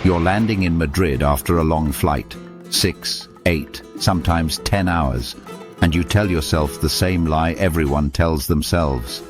You're landing in Madrid after a long flight, 6, 8, sometimes 10 hours, and you tell yourself the same lie everyone tells themselves.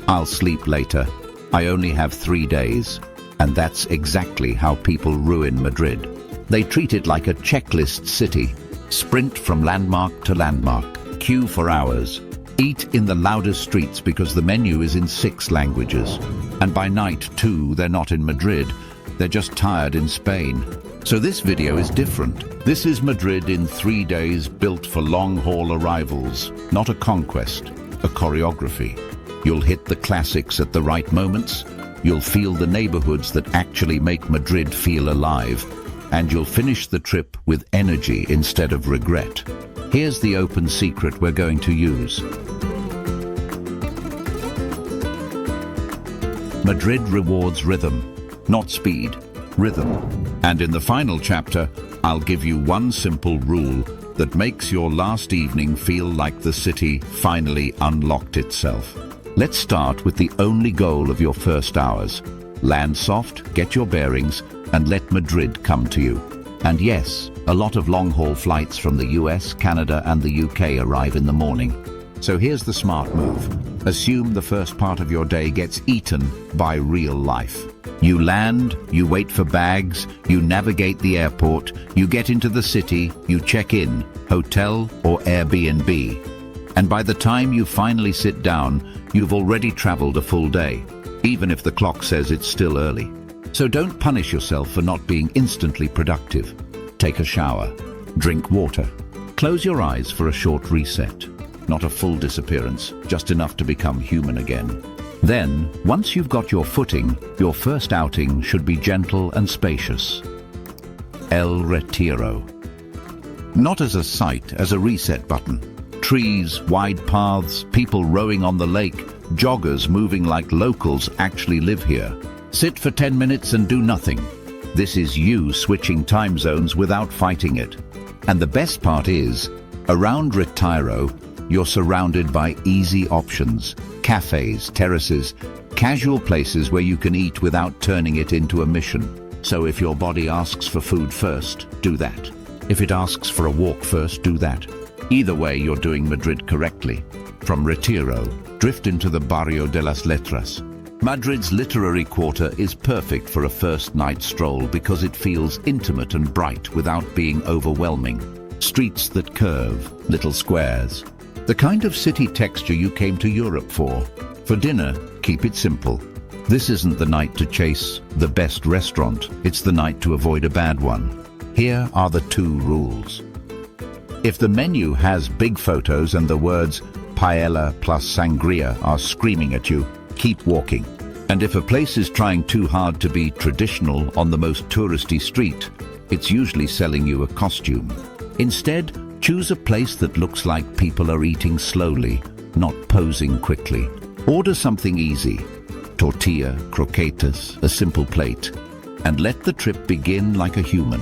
I'll sleep later. I only have 3 days. And that's exactly how people ruin Madrid. They treat it like a checklist city. Sprint from landmark to landmark. Queue for hours. Eat in the loudest streets because the menu is in 6 languages. And by night, too, they're not in Madrid. They're just tired in Spain. So this video is different. This is Madrid in 3 days, built for long-haul arrivals. Not a conquest, a choreography. You'll hit the classics at the right moments. You'll feel the neighborhoods that actually make Madrid feel alive. And you'll finish the trip with energy instead of regret. Here's the open secret we're going to use. Madrid rewards rhythm, not speed, rhythm. And in the final chapter, I'll give you one simple rule that makes your last evening feel like the city finally unlocked itself. Let's start with the only goal of your first hours. Land soft, get your bearings, and let Madrid come to you. And yes, a lot of long-haul flights from the US, Canada, and the UK arrive in the morning. So here's the smart move. Assume the first part of your day gets eaten by real life. You land, you wait for bags, you navigate the airport, you get into the city, you check in, hotel or Airbnb. And by the time you finally sit down, you've already traveled a full day, even if the clock says it's still early. So don't punish yourself for not being instantly productive. Take a shower, drink water, close your eyes for a short reset. Not a full disappearance, just enough to become human again. Then, once you've got your footing, your first outing should be gentle and spacious. El Retiro. Not as a sight, as a reset button. Trees, wide paths, people rowing on the lake, joggers moving like locals actually live here. Sit for 10 minutes and do nothing. This is you switching time zones without fighting it. And the best part is, around Retiro, you're surrounded by easy options. Cafes, terraces, casual places where you can eat without turning it into a mission. So if your body asks for food first, do that. If it asks for a walk first, do that. Either way, you're doing Madrid correctly. From Retiro, drift into the Barrio de las Letras. Madrid's literary quarter is perfect for a first night stroll because it feels intimate and bright without being overwhelming. Streets that curve, little squares. The kind of city texture you came to Europe for. For dinner, keep it simple. This isn't the night to chase the best restaurant, it's the night to avoid a bad one. Here are the 2 rules. If the menu has big photos and the words paella plus sangria are screaming at you, keep walking. And if a place is trying too hard to be traditional on the most touristy street, it's usually selling you a costume. Instead, choose a place that looks like people are eating slowly, not posing quickly. Order something easy. Tortilla, croquetas, a simple plate. And let the trip begin like a human.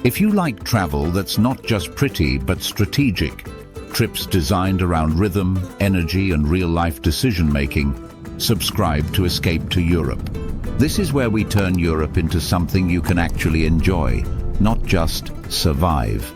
If you like travel that's not just pretty but strategic, trips designed around rhythm, energy, and real-life decision-making, subscribe to Escape to Europe. This is where we turn Europe into something you can actually enjoy, not just survive.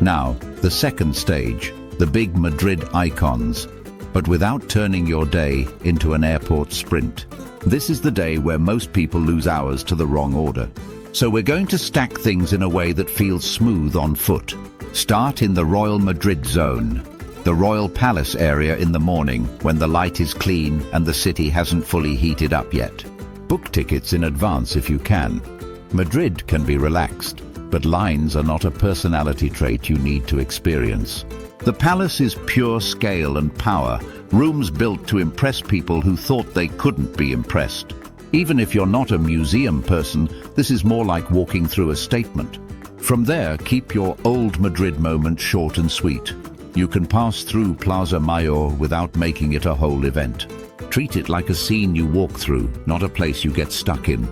Now, the second stage, the big Madrid icons, but without turning your day into an airport sprint. This is the day where most people lose hours to the wrong order. So we're going to stack things in a way that feels smooth on foot. Start in the Royal Madrid zone, the Royal Palace area in the morning when the light is clean and the city hasn't fully heated up yet. Book tickets in advance if you can. Madrid can be relaxed, but lines are not a personality trait you need to experience. The palace is pure scale and power, rooms built to impress people who thought they couldn't be impressed. Even if you're not a museum person, this is more like walking through a statement. From there, keep your old Madrid moment short and sweet. You can pass through Plaza Mayor without making it a whole event. Treat it like a scene you walk through, not a place you get stuck in.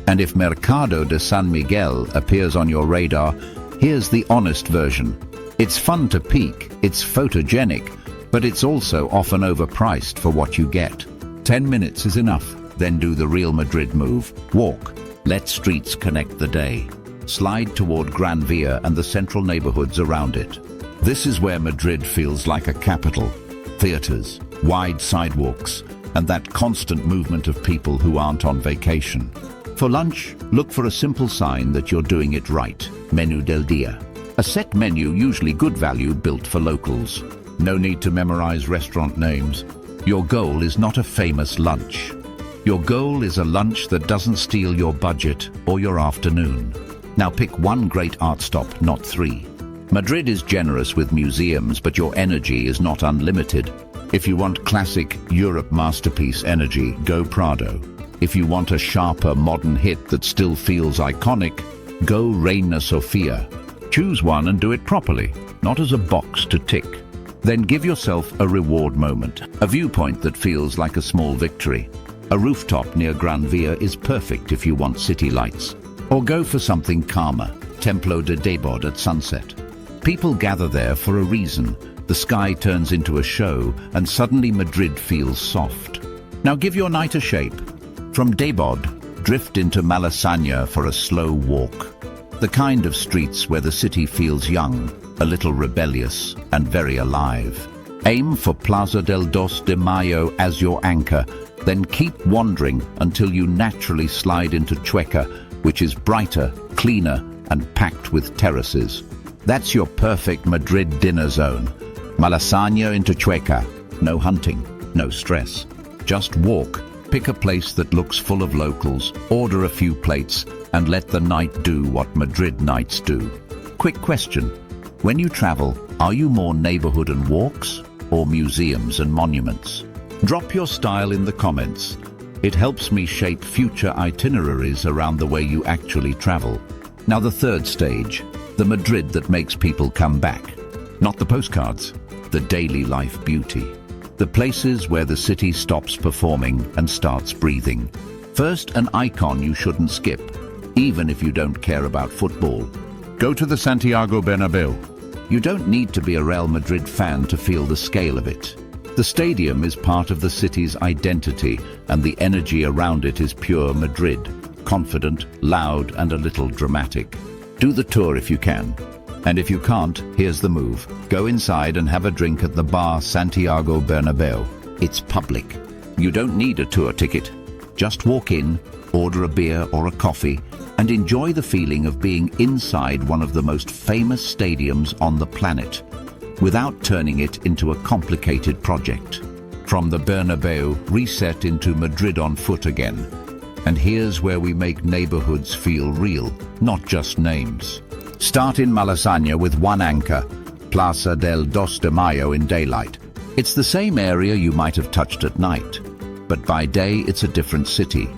And if Mercado de San Miguel appears on your radar, here's the honest version. It's fun to peek, it's photogenic, but it's also often overpriced for what you get. 10 minutes is enough, then do the real Madrid move. Walk. Let streets connect the day. Slide toward Gran Via and the central neighborhoods around it. This is where Madrid feels like a capital. Theaters, wide sidewalks, and that constant movement of people who aren't on vacation. For lunch, look for a simple sign that you're doing it right. Menú del día. A set menu, usually good value, built for locals. No need to memorize restaurant names. Your goal is not a famous lunch. Your goal is a lunch that doesn't steal your budget or your afternoon. Now pick one great art stop, not 3. Madrid is generous with museums, but your energy is not unlimited. If you want classic Europe masterpiece energy, go Prado. If you want a sharper modern hit that still feels iconic, go Reina Sofia. Choose one and do it properly, not as a box to tick. Then give yourself a reward moment, a viewpoint that feels like a small victory. A rooftop near Gran Via is perfect if you want city lights. Or go for something calmer, Templo de Debod at sunset. People gather there for a reason. The sky turns into a show, and suddenly Madrid feels soft. Now give your night a shape. From Debod, drift into Malasaña for a slow walk. The kind of streets where the city feels young, a little rebellious, and very alive. Aim for Plaza del 2 de Mayo as your anchor, then keep wandering until you naturally slide into Chueca, which is brighter, cleaner, and packed with terraces. That's your perfect Madrid dinner zone. Malasaña into Chueca. No hunting, no stress. Just walk, pick a place that looks full of locals, order a few plates, and let the night do what Madrid nights do. Quick question. When you travel, are you more neighborhood and walks, or museums and monuments? Drop your style in the comments. It helps me shape future itineraries around the way you actually travel. Now the third stage, the Madrid that makes people come back. Not the postcards, the daily life beauty. The places where the city stops performing and starts breathing. First, an icon you shouldn't skip, even if you don't care about football. Go to the Santiago Bernabéu. You don't need to be a Real Madrid fan to feel the scale of it. The stadium is part of the city's identity, and the energy around it is pure Madrid. Confident, loud, and a little dramatic. Do the tour if you can. And if you can't, here's the move. Go inside and have a drink at the bar Santiago Bernabéu. It's public. You don't need a tour ticket. Just walk in, order a beer or a coffee, and enjoy the feeling of being inside one of the most famous stadiums on the planet, without turning it into a complicated project. From the Bernabéu, reset into Madrid on foot again. And here's where we make neighborhoods feel real, not just names. Start in Malasaña with one anchor, Plaza del 2 de Mayo in daylight. It's the same area you might have touched at night, but by day it's a different city.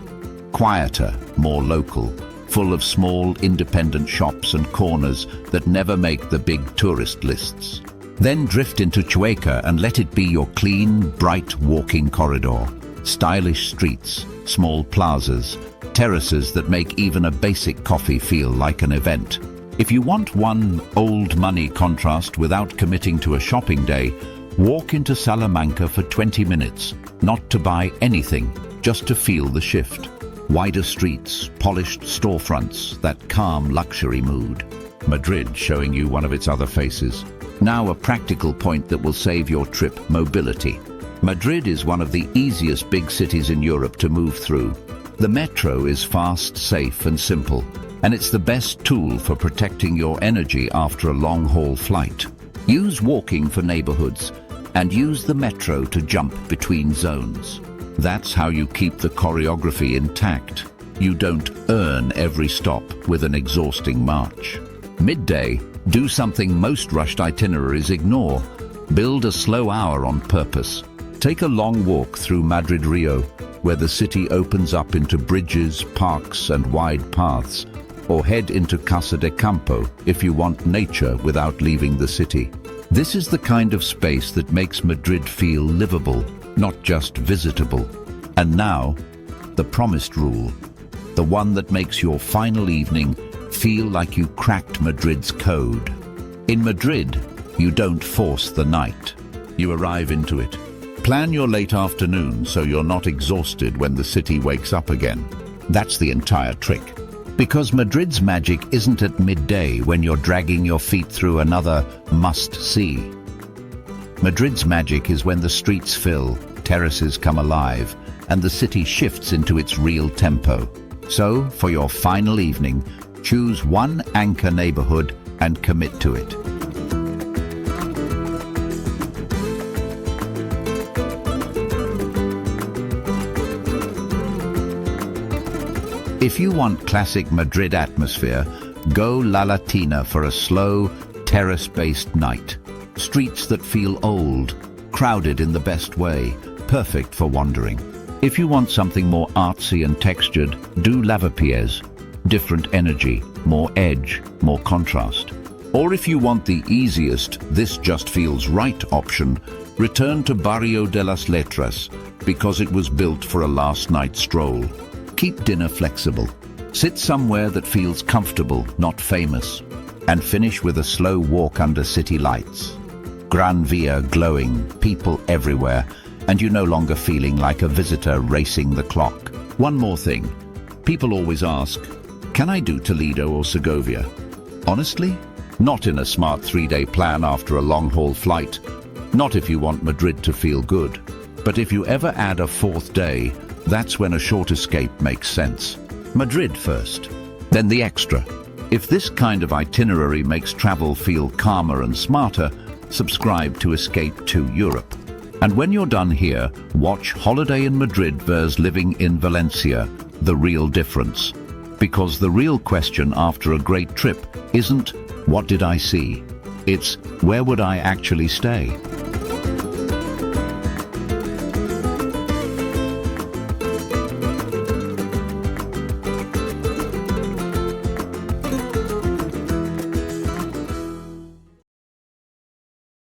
Quieter, more local, full of small independent shops and corners that never make the big tourist lists. Then drift into Chueca and let it be your clean, bright walking corridor. Stylish streets, small plazas, terraces that make even a basic coffee feel like an event. If you want one old money contrast without committing to a shopping day, walk into Salamanca for 20 minutes, not to buy anything, just to feel the shift. Wider streets, polished storefronts, that calm luxury mood. Madrid showing you one of its other faces. Now a practical point that will save your trip: mobility. Madrid is one of the easiest big cities in Europe to move through. The metro is fast, safe and simple, and it's the best tool for protecting your energy after a long-haul flight. Use walking for neighborhoods, and use the metro to jump between zones. That's how you keep the choreography intact. You don't earn every stop with an exhausting march. Midday, do something most rushed itineraries ignore. Build a slow hour on purpose. Take a long walk through Madrid Rio, where the city opens up into bridges, parks and wide paths. Or head into Casa de Campo if you want nature without leaving the city. This is the kind of space that makes Madrid feel livable, not just visitable. And now, the promised rule, the one that makes your final evening feel like you cracked Madrid's code. In Madrid, you don't force the night. You arrive into it. Plan your late afternoon so you're not exhausted when the city wakes up again. That's the entire trick. Because Madrid's magic isn't at midday when you're dragging your feet through another must-see. Madrid's magic is when the streets fill, terraces come alive, and the city shifts into its real tempo. So, for your final evening, choose one anchor neighborhood and commit to it. If you want classic Madrid atmosphere, go La Latina for a slow, terrace-based night. Streets that feel old, crowded in the best way, perfect for wandering. If you want something more artsy and textured, do Lavapiés. Different energy, more edge, more contrast. Or if you want the easiest, this just feels right option, return to Barrio de las Letras, because it was built for a last night stroll. Keep dinner flexible. Sit somewhere that feels comfortable, not famous. And finish with a slow walk under city lights. Gran Via glowing, people everywhere, and you no longer feeling like a visitor racing the clock. One more thing. People always ask, can I do Toledo or Segovia? Honestly, not in a smart 3-day plan after a long-haul flight. Not if you want Madrid to feel good. But if you ever add a 4th day, that's when a short escape makes sense. Madrid first, then the extra. If this kind of itinerary makes travel feel calmer and smarter, subscribe to Escape to Europe. And when you're done here, watch Holiday in Madrid vs. Living in Valencia, The Real Difference. Because the real question after a great trip isn't, what did I see? It's, where would I actually stay?